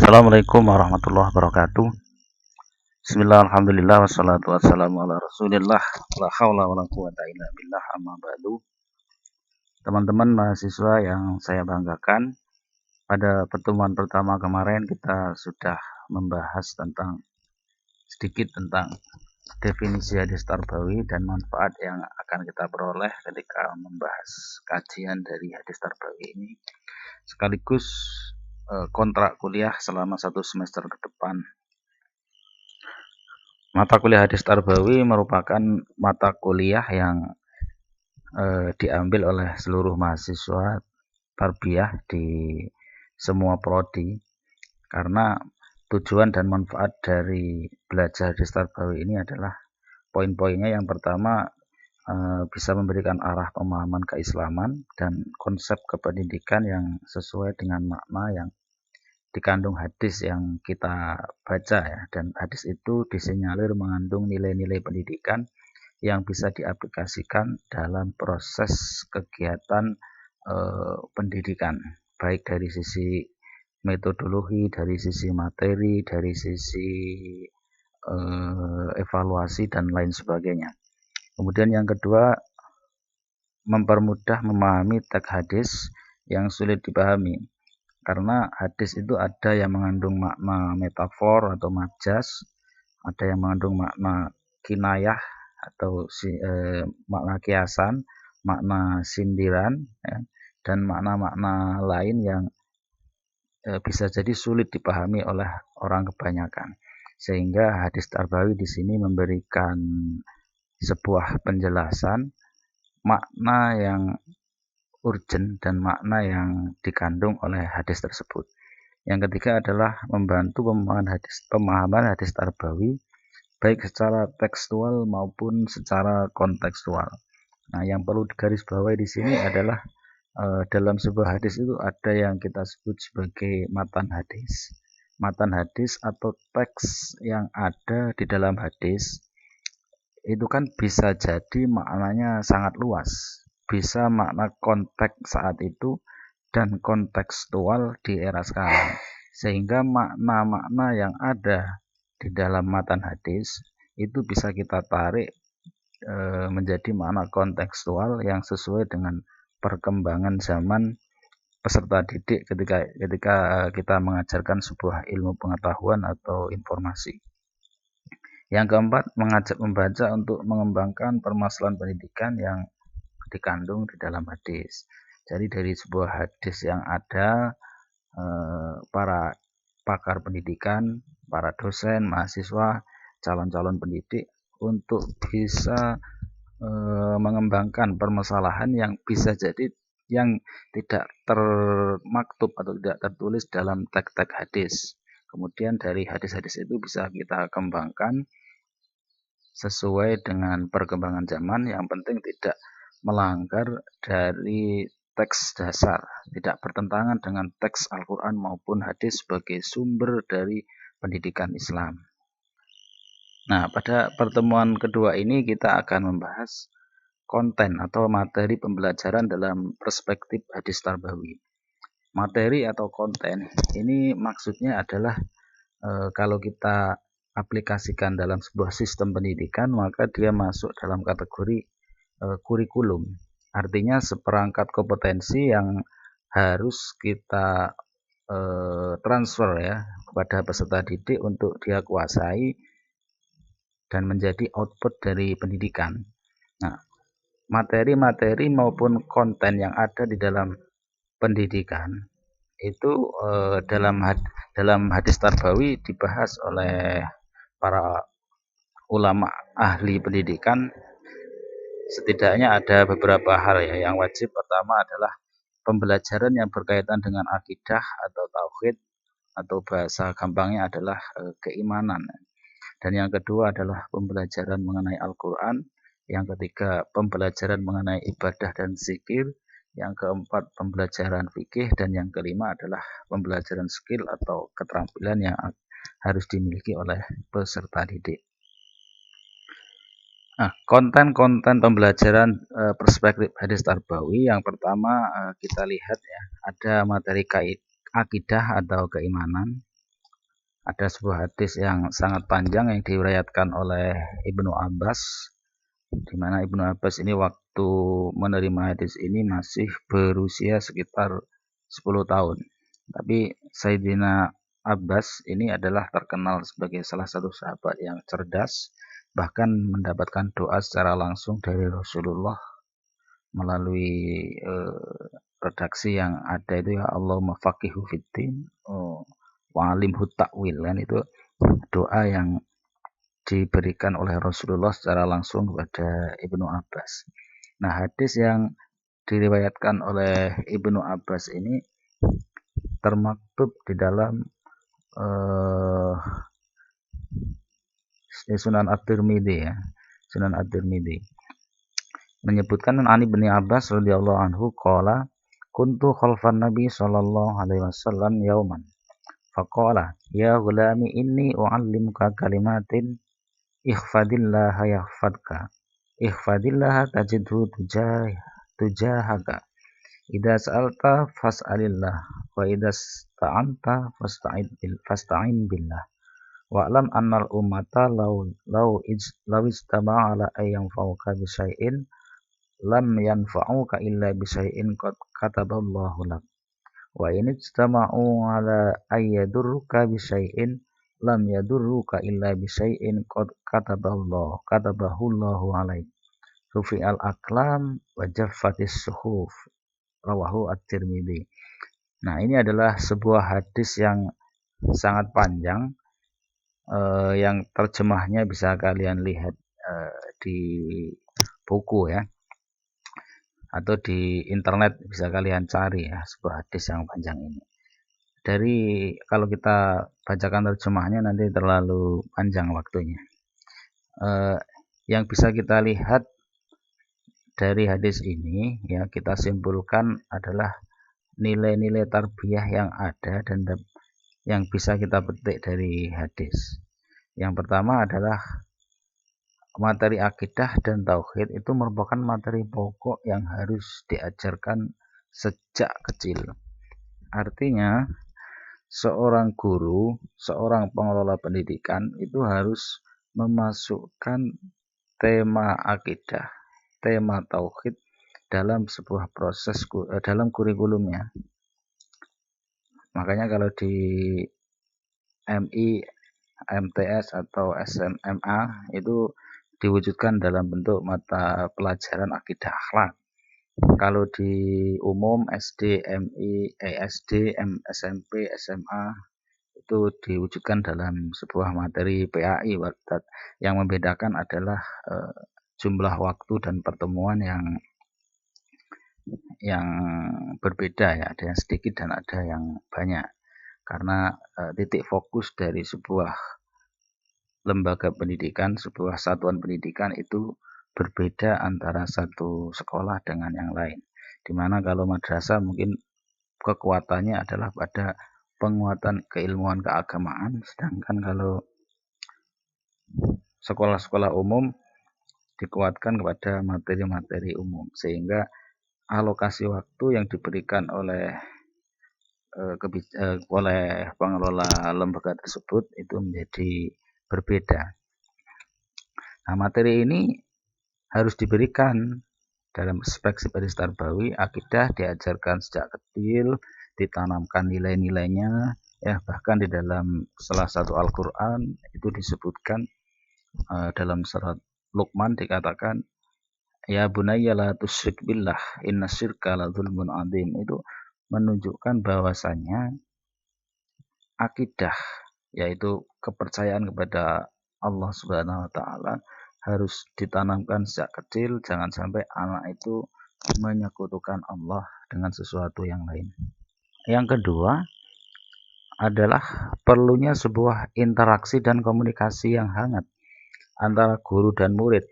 Assalamualaikum warahmatullahi wabarakatuh. Bismillah, alhamdulillah, wassalatu wassalamu ala rasulillah, la hawla wa la quwata illa billah, amma ba'du. Teman-teman mahasiswa yang saya banggakan, pada pertemuan pertama kemarin kita sudah membahas sedikit tentang definisi hadis tarbawi dan manfaat yang akan kita peroleh ketika membahas kajian dari hadis tarbawi ini, sekaligus kontrak kuliah selama 1 semester ke depan. Mata kuliah hadis tarbawi merupakan mata kuliah yang diambil oleh seluruh mahasiswa tarbiyah di semua prodi, karena tujuan dan manfaat dari belajar hadis tarbawi ini adalah poin-poinnya. Yang pertama, bisa memberikan arah pemahaman keislaman dan konsep kependidikan yang sesuai dengan makna yang dikandung hadis yang kita baca ya. Dan hadis itu disinyalir mengandung nilai-nilai pendidikan yang bisa diaplikasikan dalam proses kegiatan pendidikan, baik dari sisi metodologi, dari sisi materi, dari sisi evaluasi dan lain sebagainya. Kemudian yang kedua, mempermudah memahami teks hadis yang sulit dipahami, karena hadis itu ada yang mengandung makna metafor atau majas, ada yang mengandung makna kinayah atau makna kiasan, makna sindiran ya, dan makna-makna lain yang bisa jadi sulit dipahami oleh orang kebanyakan. Sehingga hadis tarbawi di sini memberikan sebuah penjelasan makna yang urgent dan makna yang dikandung oleh hadis tersebut. Yang ketiga adalah membantu pemahaman hadis tarbawi baik secara tekstual maupun secara kontekstual. Nah, yang perlu digarisbawahi di sini adalah dalam sebuah hadis itu ada yang kita sebut sebagai matan hadis. Matan hadis atau teks yang ada di dalam hadis itu kan bisa jadi maknanya sangat luas, bisa makna konteks saat itu dan kontekstual di era sekarang, sehingga makna-makna yang ada di dalam matan hadis itu bisa kita tarik menjadi makna kontekstual yang sesuai dengan perkembangan zaman peserta didik ketika kita mengajarkan sebuah ilmu pengetahuan atau informasi. Yang keempat, mengajak membaca untuk mengembangkan permasalahan pendidikan yang dikandung di dalam hadis. Jadi dari sebuah hadis yang ada, para pakar pendidikan, para dosen, mahasiswa, calon-calon pendidik untuk bisa mengembangkan permasalahan yang bisa jadi yang tidak termaktub atau tidak tertulis dalam teks-teks hadis. Kemudian dari hadis-hadis itu bisa kita kembangkan sesuai dengan perkembangan zaman, yang penting tidak melanggar dari teks dasar, tidak bertentangan dengan teks Al-Quran maupun hadis sebagai sumber dari pendidikan Islam. Nah, pada pertemuan kedua ini kita akan membahas konten atau materi pembelajaran dalam perspektif hadis tarbawi. Materi atau konten ini maksudnya adalah kalau kita aplikasikan dalam sebuah sistem pendidikan, maka dia masuk dalam kategori kurikulum. Artinya seperangkat kompetensi yang harus kita transfer ya kepada peserta didik untuk dia kuasai dan menjadi output dari pendidikan. Nah, materi-materi maupun konten yang ada di dalam pendidikan itu dalam hadis tarbawi dibahas oleh para ulama ahli pendidikan. Setidaknya ada beberapa hal ya yang wajib. Pertama adalah pembelajaran yang berkaitan dengan akidah atau tauhid, atau bahasa gampangnya adalah keimanan. Dan yang kedua adalah pembelajaran mengenai Al-Quran. Yang ketiga, pembelajaran mengenai ibadah dan zikir. Yang keempat, pembelajaran fikih. Dan yang kelima adalah pembelajaran skill atau keterampilan yang harus dimiliki oleh peserta didik. Nah, konten-konten pembelajaran perspektif hadis tarbawi, yang pertama kita lihat ya, ada materi akidah atau keimanan. Ada sebuah hadis yang sangat panjang yang diriwayatkan oleh Ibnu Abbas, di mana Ibnu Abbas ini waktu menerima hadis ini masih berusia sekitar 10 tahun. Tapi Sayyidina Abbas ini adalah terkenal sebagai salah satu sahabat yang cerdas, bahkan mendapatkan doa secara langsung dari Rasulullah melalui redaksi yang ada itu, ya Allahumma faqihu fiddin wa alimhu ta'wil, kan itu doa yang diberikan oleh Rasulullah secara langsung kepada Ibnu Abbas. Nah, hadis yang diriwayatkan oleh Ibnu Abbas ini termaktub di dalam Sunan At-Tirmidzi, ya. Sunan At-Tirmidzi menyebutkan an Ibnu Abbas radhiyallahu anhu qala kuntu khalfan nabi sallallahu alaihi wasallam yauman faqala ya ghulami inni u'allimuka kalimatin ihfadillaha yahfadka ihfadillaha tajidhu tujahaka idza sa'alta fas'alillah wa idza sta'anta fasta'in billah wa'lam annal ummata law ijtama'a ala ayyan fawqa bi syai'in lam yanfa'uka illa bi syai'in qad kataballahu lak wa in ijtama'u ala ayyadurruka bi syai'in lam yadurruka illa bi syai'in qad katabahu Allahu alaik rufi'al aqlam wa jaffatis suhuf rawahu at-Tirmidzi. Nah, ini adalah sebuah hadis yang sangat panjang, yang terjemahnya bisa kalian lihat di buku, ya, atau di internet bisa kalian cari, ya, sebuah hadis yang panjang ini. Kalau kita bacakan terjemahnya nanti terlalu panjang waktunya. Yang bisa kita lihat dari hadis ini, ya, kita simpulkan adalah nilai-nilai tarbiyah yang ada dan yang bisa kita petik dari hadis. Yang pertama adalah materi akidah dan tauhid itu merupakan materi pokok yang harus diajarkan sejak kecil. Artinya, seorang guru, seorang pengelola pendidikan itu harus memasukkan tema akidah, tema tauhid dalam sebuah proses dalam kurikulumnya. Makanya kalau di MI, MTS atau SMA itu diwujudkan dalam bentuk mata pelajaran akidah akhlak. Kalau di umum SD, MI, SD, SMP, SMA itu diwujudkan dalam sebuah materi PAI. Yang membedakan adalah jumlah waktu dan pertemuan yang berbeda, ya, ada yang sedikit dan ada yang banyak, karena titik fokus dari sebuah lembaga pendidikan, sebuah satuan pendidikan itu berbeda antara satu sekolah dengan yang lain. Dimana kalau madrasah mungkin kekuatannya adalah pada penguatan keilmuan keagamaan, sedangkan kalau sekolah-sekolah umum dikuatkan kepada materi-materi umum, sehingga alokasi waktu yang diberikan oleh pengelola lembaga tersebut itu menjadi berbeda. Nah, materi ini harus diberikan dalam perspektif hadis tarbawi. Akidah diajarkan sejak kecil, ditanamkan nilai-nilainya, ya, bahkan di dalam salah satu Al-Quran itu disebutkan dalam surat Luqman dikatakan ya bunayya la tusyrik billah inna syirka la dzulmun adzim. Itu menunjukkan bahwasanya akidah, yaitu kepercayaan kepada Allah Subhanahu wa taala, harus ditanamkan sejak kecil. Jangan sampai anak itu menyekutukan Allah dengan sesuatu yang lain. Yang kedua adalah perlunya sebuah interaksi dan komunikasi yang hangat antara guru dan murid.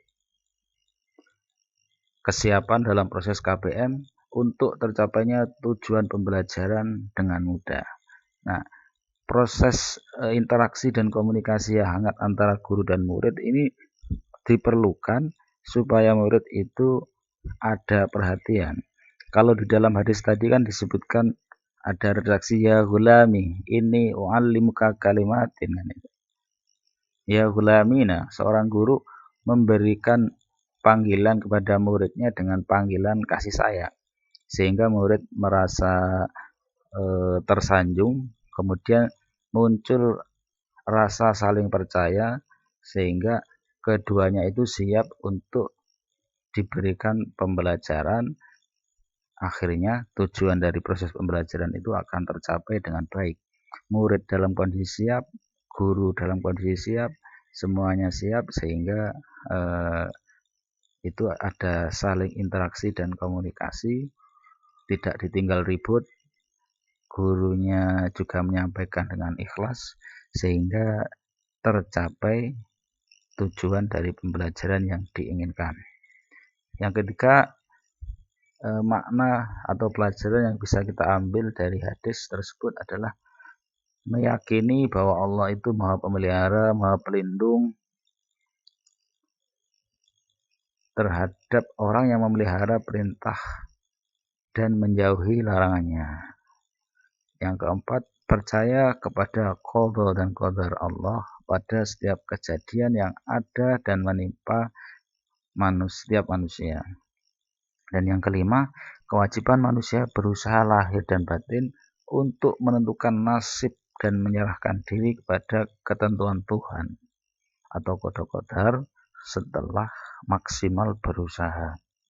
Kesiapan dalam proses KBM untuk tercapainya tujuan pembelajaran dengan mudah. Nah, proses interaksi dan komunikasi yang hangat antara guru dan murid ini diperlukan supaya murid itu ada perhatian. Kalau di dalam hadis tadi kan disebutkan ada redaksi ya gulami ini u'allimuka kalimatin kan itu. Ya gulami, nah seorang guru memberikan panggilan kepada muridnya dengan panggilan kasih sayang sehingga murid merasa tersanjung, kemudian muncul rasa saling percaya sehingga keduanya itu siap untuk diberikan pembelajaran. Akhirnya tujuan dari proses pembelajaran itu akan tercapai dengan baik. Murid dalam kondisi siap, guru dalam kondisi siap, semuanya siap sehingga itu ada saling interaksi dan komunikasi, tidak ditinggal ribut, gurunya juga menyampaikan dengan ikhlas sehingga tercapai tujuan dari pembelajaran yang diinginkan. Yang ketiga, makna atau pelajaran yang bisa kita ambil dari hadis tersebut adalah meyakini bahwa Allah itu Maha Pemelihara, Maha Pelindung terhadap orang yang memelihara perintah dan menjauhi larangannya. Yang keempat, percaya kepada qada dan qadar Allah pada setiap kejadian yang ada dan menimpa setiap manusia. Dan yang kelima, kewajiban manusia berusaha lahir dan batin untuk menentukan nasib dan menyerahkan diri kepada ketentuan Tuhan atau qada qadar setelah maksimal berusaha.